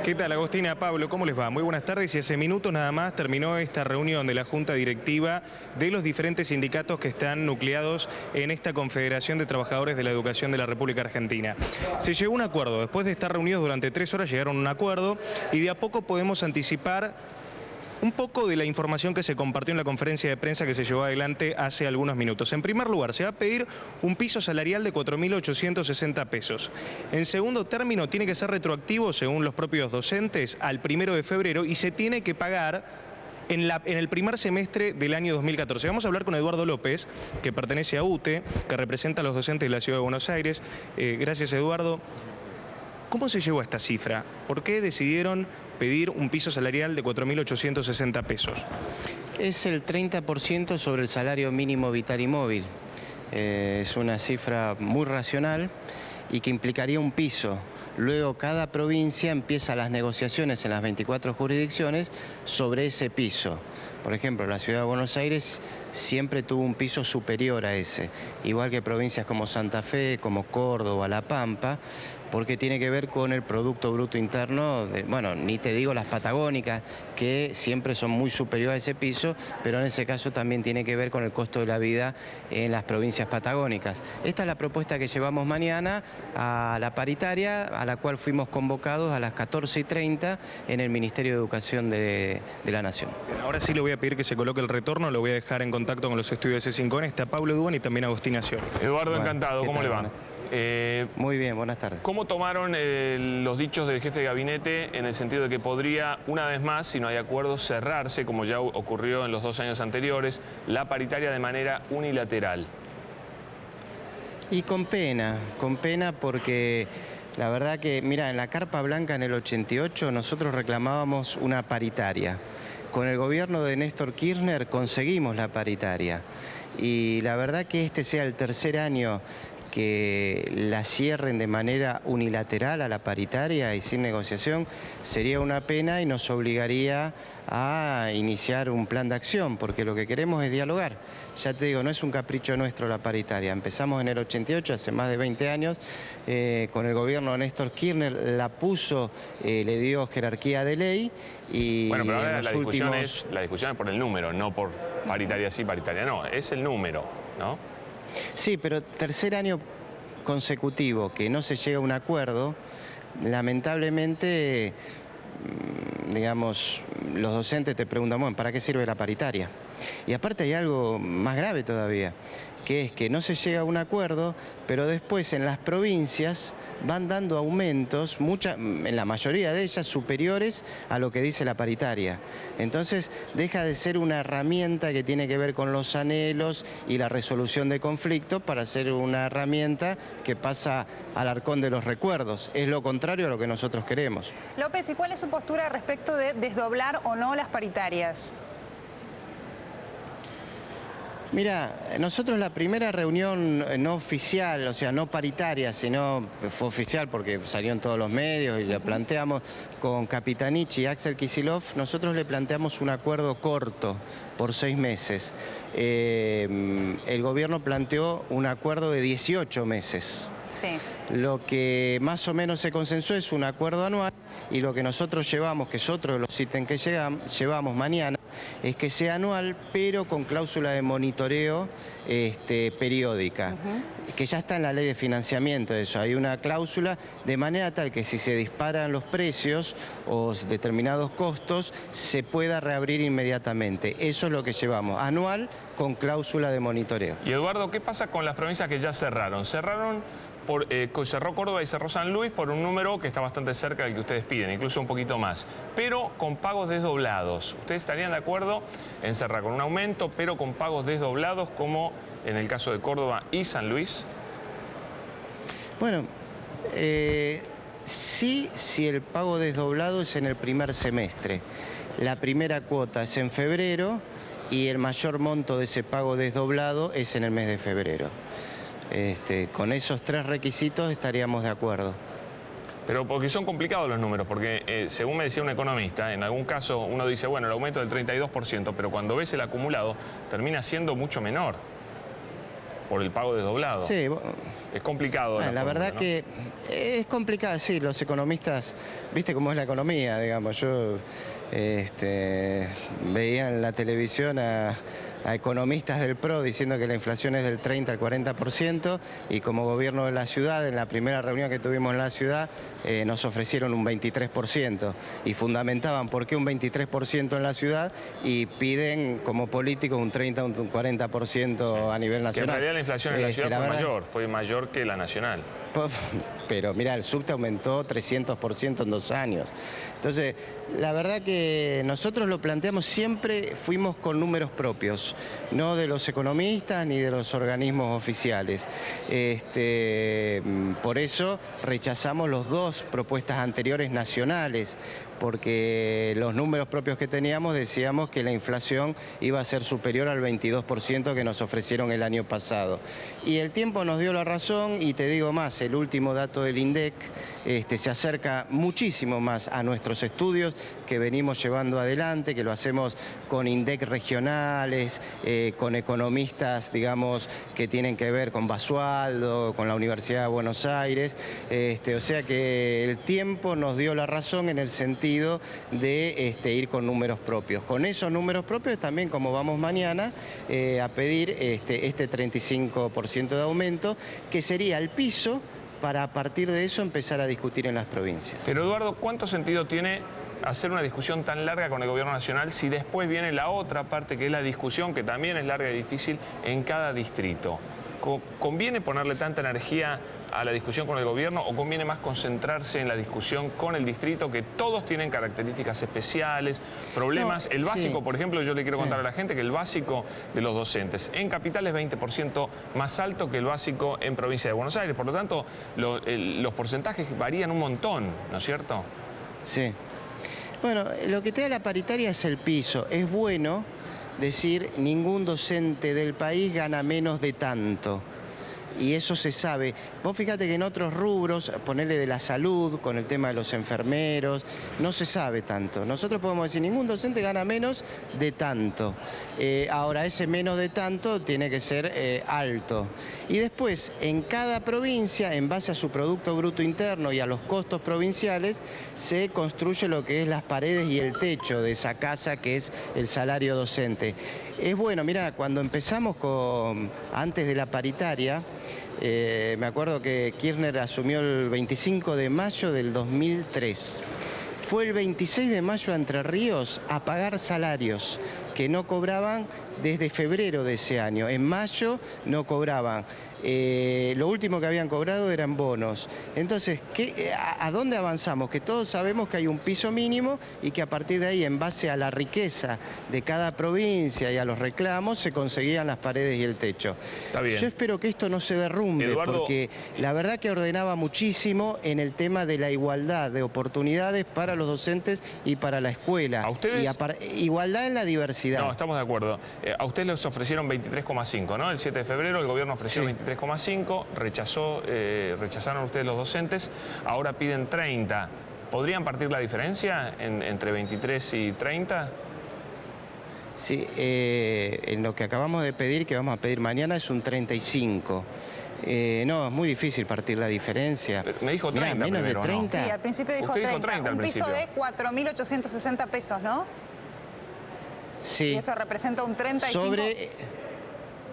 ¿Qué tal, Agostina? Pablo, ¿cómo les va? Muy buenas tardes. Y hace minutos nada más terminó esta reunión de la Junta Directiva de los diferentes sindicatos que están nucleados en esta Confederación de Trabajadores de la Educación de la República Argentina. Se llegó a un acuerdo. Después de estar reunidos durante 3 horas llegaron a un acuerdo y de a poco podemos anticipar un poco de la información que se compartió en la conferencia de prensa que se llevó adelante hace algunos minutos. En primer lugar, se va a pedir un piso salarial de 4.860 pesos. En segundo término, tiene que ser retroactivo, según los propios docentes, al 1 de febrero y se tiene que pagar en el primer semestre del año 2014. Vamos a hablar con Eduardo López, que pertenece a UTE, que representa a los docentes de la Ciudad de Buenos Aires. Gracias, Eduardo. ¿Cómo se llegó a esta cifra? ¿Por qué decidieron pedir un piso salarial de 4.860 pesos? Es el 30% sobre el salario mínimo vital y móvil. Es una cifra muy racional y que implicaría un piso. Luego cada provincia empieza las negociaciones en las 24 jurisdicciones sobre ese piso. Por ejemplo, la Ciudad de Buenos Aires siempre tuvo un piso superior a ese, igual que provincias como Santa Fe, como Córdoba, La Pampa, porque tiene que ver con el Producto Bruto Interno, bueno, ni te digo las patagónicas, que siempre son muy superiores a ese piso, pero en ese caso también tiene que ver con el costo de la vida en las provincias patagónicas. Esta es la propuesta que llevamos mañana a la paritaria, a la cual fuimos convocados a las 14:30 en el Ministerio de Educación de la Nación. Ahora sí le voy a pedir que se coloque el retorno, lo voy a dejar en contacto con los estudios de C5N. Está Pablo Duan y también Agostina Scioli. Eduardo, bueno, encantado, ¿cómo le va? Muy bien, buenas tardes. ¿Cómo tomaron los dichos del jefe de gabinete en el sentido de que podría, una vez más, si no hay acuerdo, cerrarse, como ya ocurrió en los 2 años anteriores, la paritaria de manera unilateral? Y con pena porque la verdad que, mira, en la Carpa Blanca en el 88 nosotros reclamábamos una paritaria. Con el gobierno de Néstor Kirchner conseguimos la paritaria. Y la verdad que este sea el tercer año que la cierren de manera unilateral a la paritaria y sin negociación sería una pena y nos obligaría a iniciar un plan de acción, porque lo que queremos es dialogar. Ya te digo, no es un capricho nuestro la paritaria. Empezamos en el 88, hace más de 20 años, con el gobierno de Néstor Kirchner, la puso, le dio jerarquía de ley y... Bueno, pero ahora la discusión es por el número, no por paritaria sí, paritaria no, es el número, ¿no? Sí, pero tercer año consecutivo que no se llega a un acuerdo, lamentablemente, digamos, los docentes te preguntan, bueno, ¿para qué sirve la paritaria? Y aparte hay algo más grave todavía, que es que no se llega a un acuerdo, pero después en las provincias van dando aumentos, en la mayoría de ellas superiores a lo que dice la paritaria. Entonces deja de ser una herramienta que tiene que ver con los anhelos y la resolución de conflictos para ser una herramienta que pasa al arcón de los recuerdos. Es lo contrario a lo que nosotros queremos. López, ¿y cuál es su postura respecto de desdoblar o no las paritarias? Mira, nosotros la primera reunión no oficial, o sea, no paritaria, sino fue oficial porque salió en todos los medios y la planteamos con Capitanich y Axel Kicillof, nosotros le planteamos un acuerdo corto por 6 meses. El gobierno planteó un acuerdo de 18 meses. Sí. Lo que más o menos se consensó es un acuerdo anual y lo que nosotros llevamos, que es otro de los ítems que llevamos mañana, es que sea anual, pero con cláusula de monitoreo periódica, que ya está en la ley de financiamiento de eso. Hay una cláusula de manera tal que si se disparan los precios o determinados costos, se pueda reabrir inmediatamente. Eso es lo que llevamos, anual con cláusula de monitoreo. Y Eduardo, ¿qué pasa con las provincias que ya cerraron? Cerró Córdoba y cerró San Luis por un número que está bastante cerca del que ustedes piden, incluso un poquito más, pero con pagos desdoblados. ¿Ustedes estarían de acuerdo en cerrar con un aumento, pero con pagos desdoblados, como en el caso de Córdoba y San Luis? Bueno, sí, si el pago desdoblado es en el primer semestre. La primera cuota es en febrero y el mayor monto de ese pago desdoblado es en el mes de febrero. Con esos 3 requisitos estaríamos de acuerdo. Pero porque son complicados los números, porque según me decía un economista, en algún caso uno dice, bueno, el aumento del 32%, pero cuando ves el acumulado termina siendo mucho menor por el pago desdoblado. Sí, Es complicado. La verdad, ¿no? que es complicado, sí, los economistas, viste cómo es la economía, digamos. Yo veía en la televisión a economistas del PRO diciendo que la inflación es del 30 al 40%, y como gobierno de la ciudad, en la primera reunión que tuvimos en la ciudad, nos ofrecieron un 23%, y fundamentaban por qué un 23% en la ciudad y piden como políticos un 30 o un 40% a nivel nacional. Que en realidad la inflación en la ciudad fue mayor que la nacional. Pero mira, el subte aumentó 300% en 2 años. Entonces, la verdad que nosotros lo planteamos siempre, fuimos con números propios, no de los economistas ni de los organismos oficiales. Por eso rechazamos las 2 propuestas anteriores nacionales, porque los números propios que teníamos decíamos que la inflación iba a ser superior al 22% que nos ofrecieron el año pasado. Y el tiempo nos dio la razón, y te digo más, el último dato del INDEC se acerca muchísimo más a nuestros estudios que venimos llevando adelante, que lo hacemos con INDEC regionales, con economistas, digamos, que tienen que ver con Basualdo, con la Universidad de Buenos Aires. O sea que el tiempo nos dio la razón en el sentido de ir con números propios. Con esos números propios también, como vamos mañana, a pedir este 35% de aumento, que sería el piso para a partir de eso empezar a discutir en las provincias. Pero Eduardo, ¿cuánto sentido tiene hacer una discusión tan larga con el gobierno nacional si después viene la otra parte, que es la discusión, que también es larga y difícil, en cada distrito? ¿Conviene ponerle tanta energía a la discusión con el gobierno o conviene más concentrarse en la discusión con el distrito, que todos tienen características especiales, problemas? El básico, por ejemplo, yo le quiero contar a la gente que el básico de los docentes en capital es 20% más alto que el básico en provincia de Buenos Aires. Por lo tanto, los porcentajes varían un montón, ¿no es cierto? Sí. Bueno, lo que te da la paritaria es el piso. Es bueno decir, ningún docente del país gana menos de tanto. Y eso se sabe. Vos fíjate que en otros rubros, ponerle de la salud, con el tema de los enfermeros, no se sabe tanto. Nosotros podemos decir, ningún docente gana menos de tanto. Ahora, ese menos de tanto tiene que ser alto. Y después, en cada provincia, en base a su Producto Bruto Interno y a los costos provinciales, se construye lo que es las paredes y el techo de esa casa, que es el salario docente. Es bueno, mira, cuando empezamos antes de la paritaria, me acuerdo que Kirchner asumió el 25 de mayo del 2003. Fue el 26 de mayo a Entre Ríos a pagar salarios que no cobraban desde febrero de ese año. En mayo no cobraban. Lo último que habían cobrado eran bonos. Entonces, ¿a dónde avanzamos? Que todos sabemos que hay un piso mínimo y que a partir de ahí, en base a la riqueza de cada provincia y a los reclamos, se conseguían las paredes y el techo. Está bien. Yo espero que esto no se derrumbe, Eduardo, porque la verdad que ordenaba muchísimo en el tema de la igualdad de oportunidades para los docentes y para la escuela. ¿A ustedes? Igualdad en la diversidad. No, estamos de acuerdo. A ustedes les ofrecieron 23,5, ¿no? El 7 de febrero el gobierno ofreció 23,5, rechazaron ustedes los docentes, ahora piden 30. ¿Podrían partir la diferencia entre 23 y 30? Sí, en lo que acabamos de pedir, que vamos a pedir mañana, es un 35. No, es muy difícil partir la diferencia. Pero me dijo 30 menos primero, de 30. Sí, al principio dijo Usted 30. dijo 30 al un piso principio. de 4.860 pesos, ¿no? Sí. Y eso representa un 35.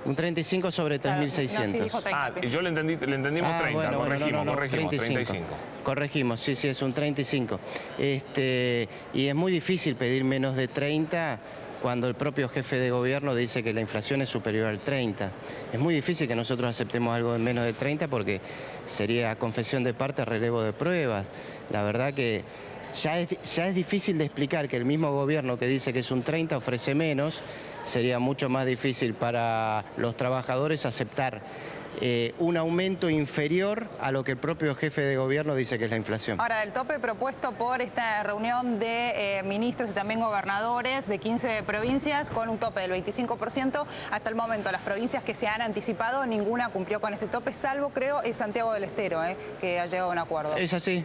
Un 35 sobre 3.600. No, sí, dijo 30. Y yo le entendimos 30, bueno, corregimos, no, corregimos, 35. Corregimos, sí, es un 35. Y es muy difícil pedir menos de 30 cuando el propio jefe de gobierno dice que la inflación es superior al 30. Es muy difícil que nosotros aceptemos algo de menos de 30 porque sería confesión de parte, relevo de pruebas. La verdad que ya es difícil de explicar que el mismo gobierno que dice que es un 30 ofrece menos. Sería mucho más difícil para los trabajadores aceptar un aumento inferior a lo que el propio jefe de gobierno dice que es la inflación. Ahora, el tope propuesto por esta reunión de ministros y también gobernadores de 15 provincias con un tope del 25%, hasta el momento las provincias que se han anticipado, ninguna cumplió con este tope, salvo, creo, es Santiago del Estero, que ha llegado a un acuerdo. Es así.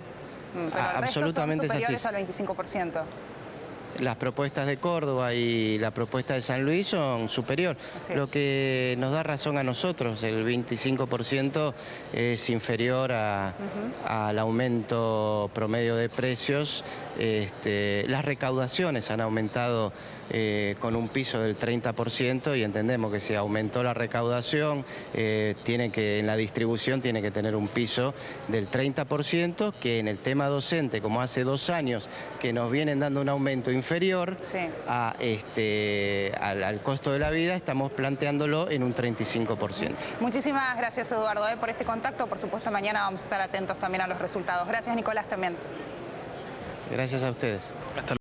Pero el resto son Absolutamente superiores es así. al 25%. las propuestas de Córdoba y la propuesta de San Luis son superior. Lo que nos da razón a nosotros, el 25% es inferior al aumento promedio de precios. Las recaudaciones han aumentado con un piso del 30% y entendemos que si aumentó la recaudación, en la distribución tiene que tener un piso del 30%, que en el tema docente, como hace 2 años que nos vienen dando un aumento inferior al costo de la vida, estamos planteándolo en un 35%. Muchísimas gracias, Eduardo, por este contacto. Por supuesto, mañana vamos a estar atentos también a los resultados. Gracias, Nicolás, también. Gracias a ustedes. Hasta